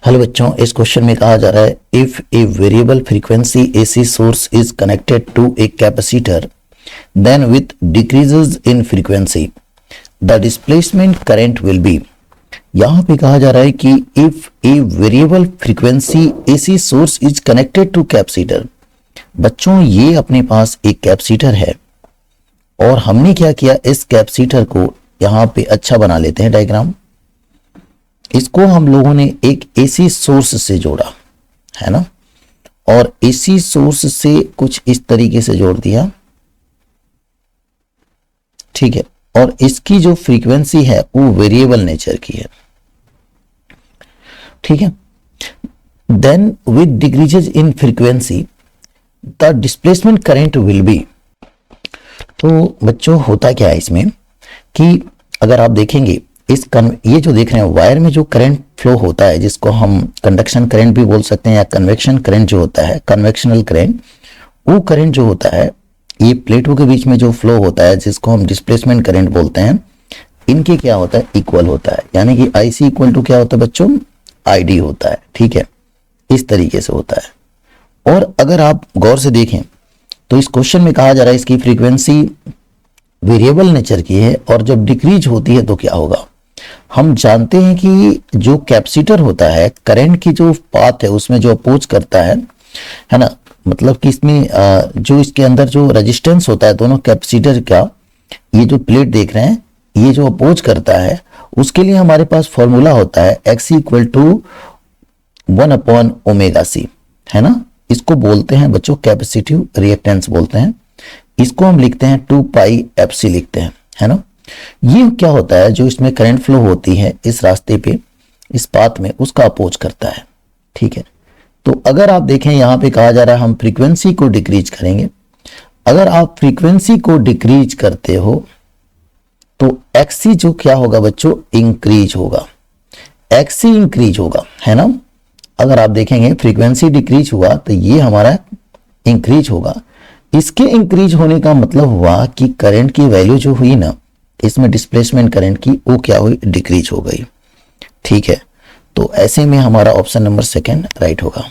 Hello बच्चों, इस question में कहा जा रहा है if a variable frequency AC source is connected to a capacitor then with decreases in frequency the displacement current will be. यहां पे कहा जा रहा है कि if a variable frequency AC source is connected to capacitor. बच्चों, ये अपने पास एक कैपेसिटर है और हमने क्या किया, इस कैपेसिटर को यहां पे अच्छा बना लेते हैं डायग्राम। इसको हम लोगों ने एक एसी सोर्स से जोड़ा है ना, और एसी सोर्स से कुछ इस तरीके से जोड़ दिया, ठीक है। और इसकी जो फ्रीक्वेंसी है वो वेरिएबल नेचर की है, ठीक है। Then with decreases in frequency the displacement current will be. तो बच्चों, होता क्या है इसमें कि अगर आप देखेंगे ये जो देख रहे हैं वायर में जो करंट फ्लो होता है, जिसको हम कंडक्शन करंट भी बोल सकते हैं या कन्वेक्शन करंट जो होता है, कन्वेक्शनल करंट, वो करंट जो होता है ये प्लेटों के बीच में जो फ्लो होता है जिसको हम डिस्प्लेसमेंट करंट बोलते हैं, इनके क्या होता है, इक्वल होता है। यानी कि IC इक्वल टू क्या होता है बच्चों, ID होता है, ठीक है। इस तरीके से होता है। और अगर आप गौर से देखें तो इस क्वेश्चन में कहा जा रहा है इसकी फ्रीक्वेंसी वेरिएबल नेचर की है, और जब डिक्रीज होती है तो क्या होगा। हम जानते हैं कि जो कैपेसिटर होता है, करंट की जो पाथ है उसमें जो अपोज करता है ना, मतलब कि इसमें जो इसके अंदर जो रेजिस्टेंस होता है दोनों कैपेसिटर का, ये जो प्लेट देख रहे हैं, ये जो अपोज करता है, उसके लिए हमारे पास फॉर्मूला होता है X इक्वल टू 1/ωc, है ना। इसको बोलते हैं बच्चों कैपेसिटिव रिएक्टेंस बोलते हैं। इसको हम लिखते हैं 2πfc लिखते हैं, है ना। ये क्या होता है, जो इसमें करंट फ्लो होती है इस रास्ते पे, इस पाथ में, उसका अपोज करता है, ठीक है। तो अगर आप देखें यहां पे कहा जा रहा है हम फ्रीक्वेंसी को डिक्रीज करेंगे। अगर आप फ्रीक्वेंसी को डिक्रीज करते हो तो XC जो क्या होगा बच्चों, इंक्रीज होगा, XC इंक्रीज होगा, है ना। अगर आप देखेंगे फ्रीक्वेंसी डिक्रीज हुआ तो ये हमारा इंक्रीज होगा। इसके इंक्रीज होने का मतलब हुआ कि करंट की वैल्यू जो हुई ना इसमें, डिस्प्लेसमेंट करंट की, वो क्या हुई, डिक्रीज हो गई, ठीक है। तो ऐसे में हमारा ऑप्शन नंबर 2 राइट होगा।